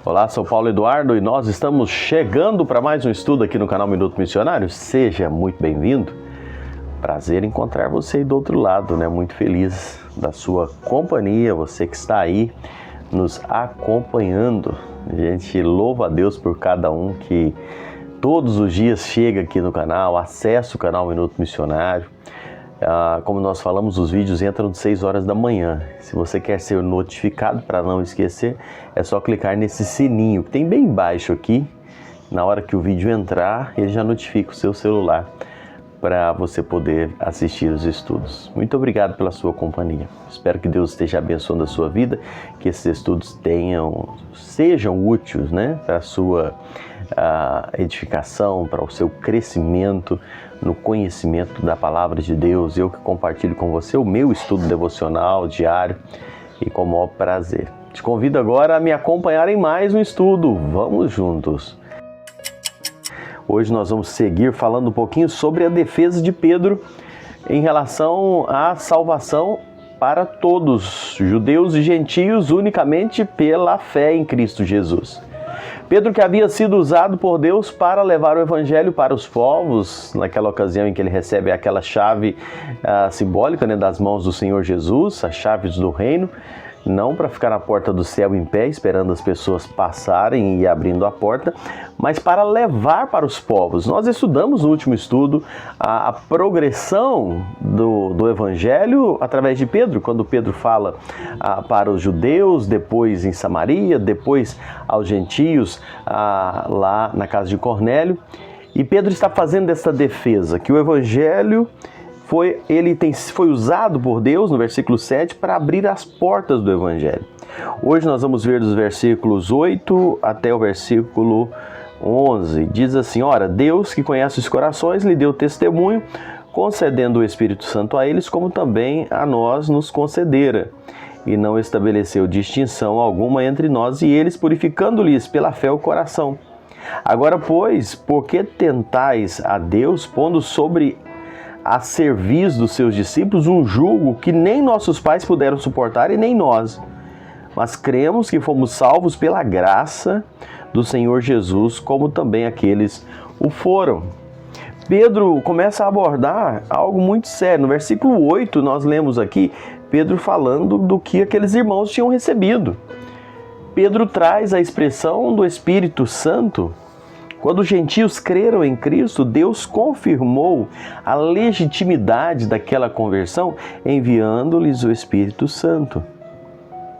Olá, sou Paulo Eduardo e nós estamos chegando para mais um estudo aqui no canal Minuto Missionário. Seja muito bem-vindo. Prazer em encontrar você aí do outro lado, né? Muito feliz da sua companhia, você que está aí nos acompanhando. A gente louva a Deus por cada um que todos os dias chega aqui no canal, acessa o canal Minuto Missionário. Como nós falamos, os vídeos entram às 6 horas da manhã. Se você quer ser notificado para não esquecer, é só clicar nesse sininho que tem bem embaixo aqui. Na hora que o vídeo entrar, ele já notifica o seu celular para você poder assistir os estudos. Muito obrigado pela sua companhia. Espero que Deus esteja abençoando a sua vida, que esses estudos sejam úteis, né, para a sua edificação, para o seu crescimento no conhecimento da Palavra de Deus. Eu que compartilho com você o meu estudo devocional diário e com o maior prazer. Te convido agora a me acompanhar em mais um estudo. Vamos juntos! Hoje nós vamos seguir falando um pouquinho sobre a defesa de Pedro em relação à salvação para todos, judeus e gentios, unicamente pela fé em Cristo Jesus. Pedro, que havia sido usado por Deus para levar o evangelho para os povos, naquela ocasião em que ele recebe aquela chave simbólica, né, das mãos do Senhor Jesus, as chaves do reino, não para ficar na porta do céu em pé, esperando as pessoas passarem e abrindo a porta, mas para levar para os povos. Nós estudamos no último estudo a progressão do evangelho através de Pedro, quando Pedro fala para os judeus, depois em Samaria, depois aos gentios lá na casa de Cornélio. E Pedro está fazendo essa defesa, que o evangelho foi usado por Deus, no versículo 7, para abrir as portas do Evangelho. Hoje nós vamos ver dos versículos 8 até o versículo 11. Diz assim: Ora, Deus, que conhece os corações, lhe deu testemunho, concedendo o Espírito Santo a eles, como também a nós nos concedera. E não estabeleceu distinção alguma entre nós e eles, purificando-lhes pela fé o coração. Agora, pois, por que tentais a Deus, pondo sobre a serviço dos seus discípulos um jugo que nem nossos pais puderam suportar e nem nós? Mas cremos que fomos salvos pela graça do Senhor Jesus, como também aqueles o foram. Pedro começa a abordar algo muito sério. No versículo 8 nós lemos aqui Pedro falando do que aqueles irmãos tinham recebido. Pedro traz a expressão do Espírito Santo. Quando os gentios creram em Cristo, Deus confirmou a legitimidade daquela conversão, enviando-lhes o Espírito Santo.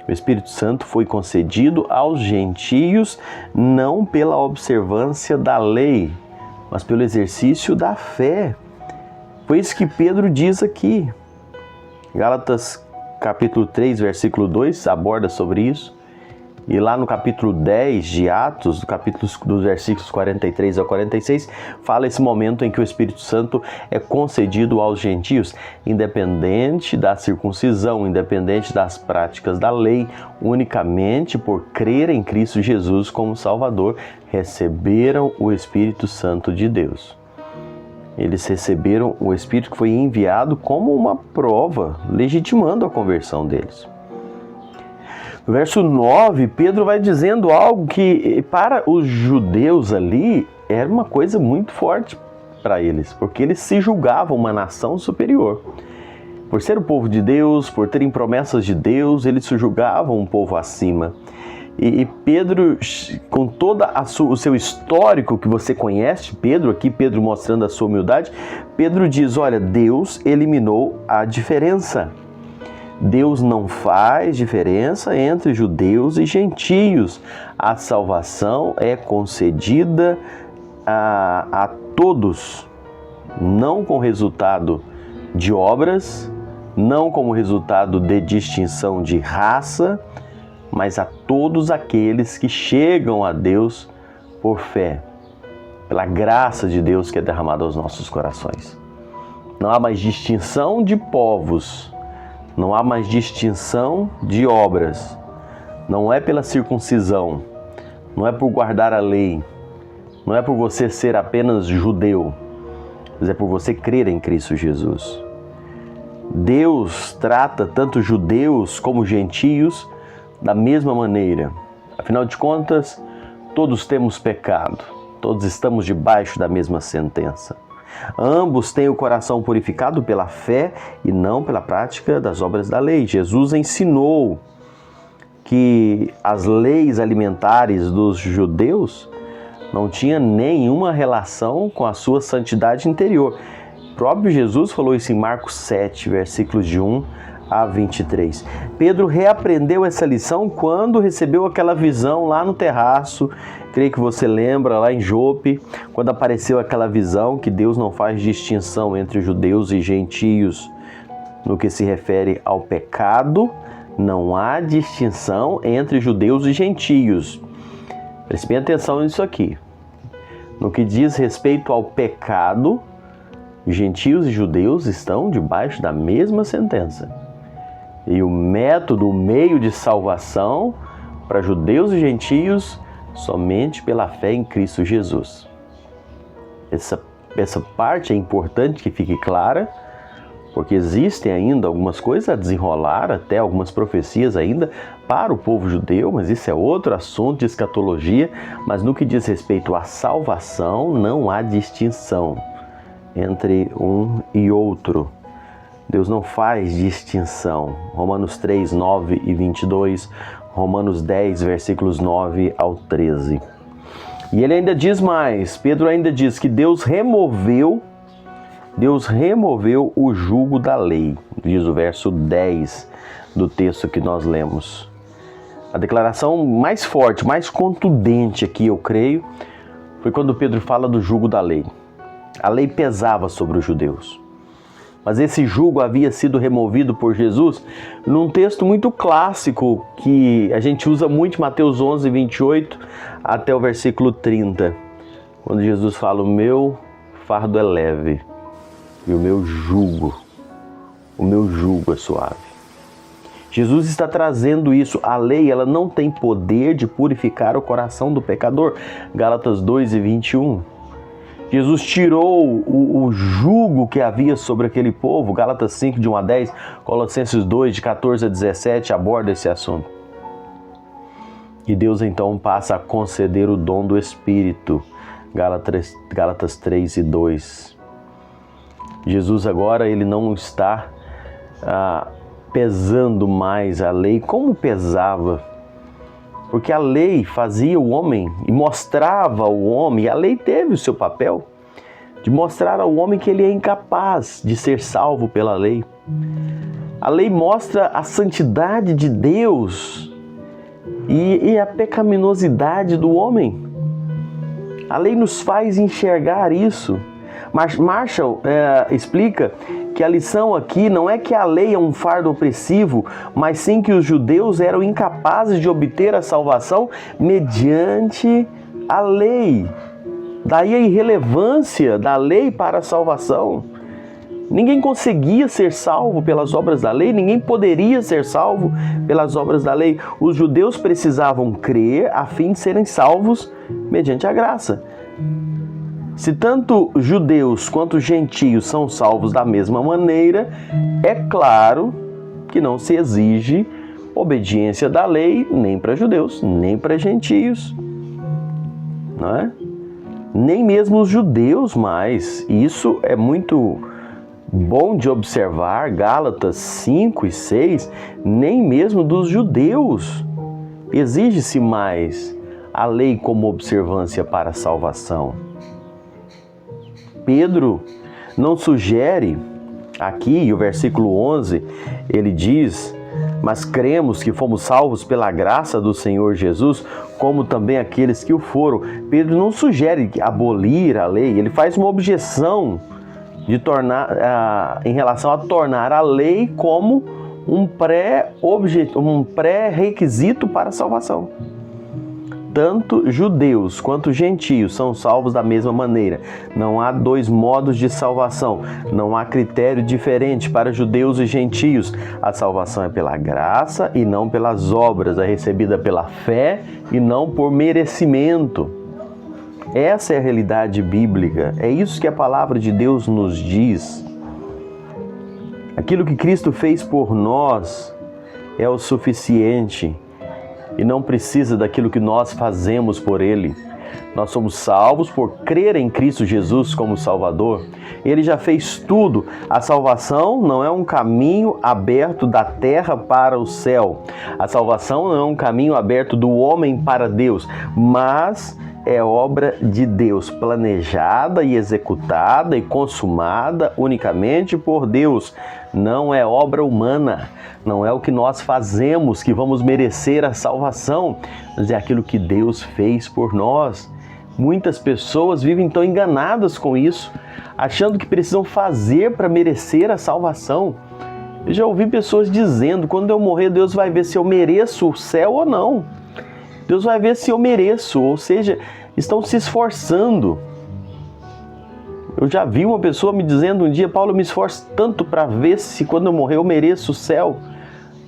O Espírito Santo foi concedido aos gentios não pela observância da lei, mas pelo exercício da fé. Foi isso que Pedro diz aqui. Gálatas capítulo 3, versículo 2 aborda sobre isso. E lá no capítulo 10 de Atos, dos versículos 43 ao 46, fala esse momento em que o Espírito Santo é concedido aos gentios, independente da circuncisão, independente das práticas da lei, unicamente por crer em Cristo Jesus como Salvador, receberam o Espírito Santo de Deus. Eles receberam o Espírito que foi enviado como uma prova, legitimando a conversão deles. No verso 9, Pedro vai dizendo algo que para os judeus ali era uma coisa muito forte para eles, porque eles se julgavam uma nação superior. Por ser o povo de Deus, por terem promessas de Deus, eles se julgavam um povo acima. E Pedro, com todo o seu histórico que você conhece, Pedro mostrando a sua humildade, Pedro diz, olha, Deus eliminou a diferença. Deus não faz diferença entre judeus e gentios. A salvação é concedida a todos, não com resultado de obras, não como resultado de distinção de raça, mas a todos aqueles que chegam a Deus por fé, pela graça de Deus que é derramada aos nossos corações. Não há mais distinção de povos, não há mais distinção de obras, não é pela circuncisão, não é por guardar a lei, não é por você ser apenas judeu, mas é por você crer em Cristo Jesus. Deus trata tanto judeus como gentios da mesma maneira. Afinal de contas, todos temos pecado, todos estamos debaixo da mesma sentença. Ambos têm o coração purificado pela fé e não pela prática das obras da lei. Jesus ensinou que as leis alimentares dos judeus não tinham nenhuma relação com a sua santidade interior. O próprio Jesus falou isso em Marcos 7, versículos de 1 a 23. Pedro reaprendeu essa lição quando recebeu aquela visão lá no terraço. Creio que você lembra, lá em Jope, quando apareceu aquela visão que Deus não faz distinção entre judeus e gentios. No que se refere ao pecado, não há distinção entre judeus e gentios. Preste bem atenção nisso aqui. No que diz respeito ao pecado, gentios e judeus estão debaixo da mesma sentença. E o método, o meio de salvação para judeus e gentios, somente pela fé em Cristo Jesus. Essa parte é importante que fique clara, porque existem ainda algumas coisas a desenrolar, até algumas profecias ainda para o povo judeu, mas isso é outro assunto de escatologia. Mas no que diz respeito à salvação, não há distinção entre um e outro. Deus não faz distinção. Romanos 3, 9 e 22, Romanos 10, versículos 9 ao 13. E ele ainda diz mais, Pedro ainda diz que Deus removeu o jugo da lei, diz o verso 10 do texto que nós lemos. A declaração mais forte, mais contundente aqui, eu creio, foi quando Pedro fala do jugo da lei. A lei pesava sobre os judeus, mas esse jugo havia sido removido por Jesus num texto muito clássico que a gente usa muito, Mateus 11, 28 até o versículo 30, quando Jesus fala: o meu fardo é leve e o meu jugo é suave. Jesus está trazendo isso. A lei, ela não tem poder de purificar o coração do pecador. Gálatas 2 e 21. Jesus tirou o jugo que havia sobre aquele povo. Gálatas 5, de 1 a 10. Colossenses 2, de 14 a 17, aborda esse assunto. E Deus então passa a conceder o dom do Espírito. Gálatas 3 e 2. Jesus agora, ele não está pesando mais a lei como pesava, porque a lei fazia o homem e mostrava ao homem, a lei teve o seu papel de mostrar ao homem que ele é incapaz de ser salvo pela lei. A lei mostra a santidade de Deus e a pecaminosidade do homem. A lei nos faz enxergar isso. Marshall explica que a lição aqui não é que a lei é um fardo opressivo, mas sim que os judeus eram incapazes de obter a salvação mediante a lei. Daí a irrelevância da lei para a salvação. Ninguém conseguia ser salvo pelas obras da lei, ninguém poderia ser salvo pelas obras da lei. Os judeus precisavam crer a fim de serem salvos mediante a graça. Se tanto judeus quanto gentios são salvos da mesma maneira, é claro que não se exige obediência da lei nem para judeus, nem para gentios, não é? Nem mesmo os judeus mais. Isso é muito bom de observar, Gálatas 5 e 6, nem mesmo dos judeus exige-se mais a lei como observância para a salvação. Pedro não sugere aqui, o versículo 11, ele diz: mas cremos que fomos salvos pela graça do Senhor Jesus, como também aqueles que o foram. Pedro não sugere abolir a lei, ele faz uma objeção de em relação a tornar a lei como um pré-requisito para a salvação. Tanto judeus quanto gentios são salvos da mesma maneira. Não há dois modos de salvação. Não há critério diferente para judeus e gentios. A salvação é pela graça e não pelas obras. É recebida pela fé e não por merecimento. Essa é a realidade bíblica. É isso que a palavra de Deus nos diz. Aquilo que Cristo fez por nós é o suficiente. e não precisa daquilo que nós fazemos por Ele. Nós somos salvos por crer em Cristo Jesus como Salvador. Ele já fez tudo. A salvação não é um caminho aberto da terra para o céu. A salvação não é um caminho aberto do homem para Deus, mas é obra de Deus, planejada e executada e consumada unicamente por Deus. Não é obra humana, não é o que nós fazemos que vamos merecer a salvação, mas é aquilo que Deus fez por nós. Muitas pessoas vivem tão enganadas com isso, achando que precisam fazer para merecer a salvação. Eu já ouvi pessoas dizendo, quando eu morrer, Deus vai ver se eu mereço o céu ou não. Deus vai ver se eu mereço, ou seja, estão se esforçando. Eu já vi uma pessoa me dizendo um dia, Paulo, eu me esforço tanto para ver se quando eu morrer eu mereço o céu.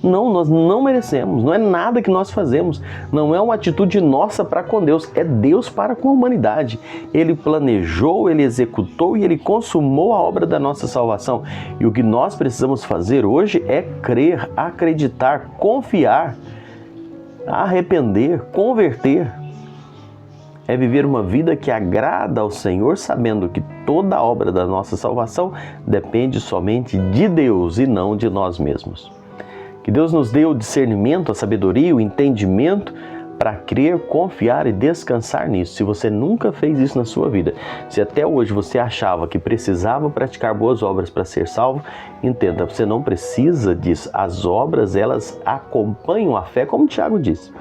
Não, nós não merecemos, não é nada que nós fazemos, não é uma atitude nossa para com Deus, é Deus para com a humanidade. Ele planejou, Ele executou e Ele consumou a obra da nossa salvação. E o que nós precisamos fazer hoje é crer, acreditar, confiar, arrepender, converter. É viver uma vida que agrada ao Senhor, sabendo que toda a obra da nossa salvação depende somente de Deus e não de nós mesmos. Que Deus nos dê o discernimento, a sabedoria, o entendimento para crer, confiar e descansar nisso. Se você nunca fez isso na sua vida, se até hoje você achava que precisava praticar boas obras para ser salvo, entenda, você não precisa disso. As obras, elas acompanham a fé, como Tiago disse.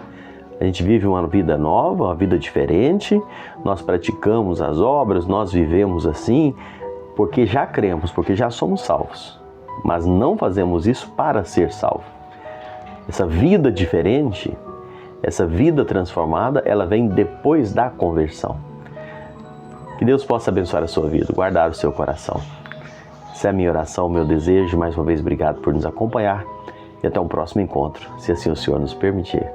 A gente vive uma vida nova, uma vida diferente, nós praticamos as obras, nós vivemos assim, porque já cremos, porque já somos salvos. Mas não fazemos isso para ser salvo. Essa vida diferente, essa vida transformada, ela vem depois da conversão. Que Deus possa abençoar a sua vida, guardar o seu coração. Essa é a minha oração, o meu desejo. Mais uma vez, obrigado por nos acompanhar e até um próximo encontro, se assim o Senhor nos permitir.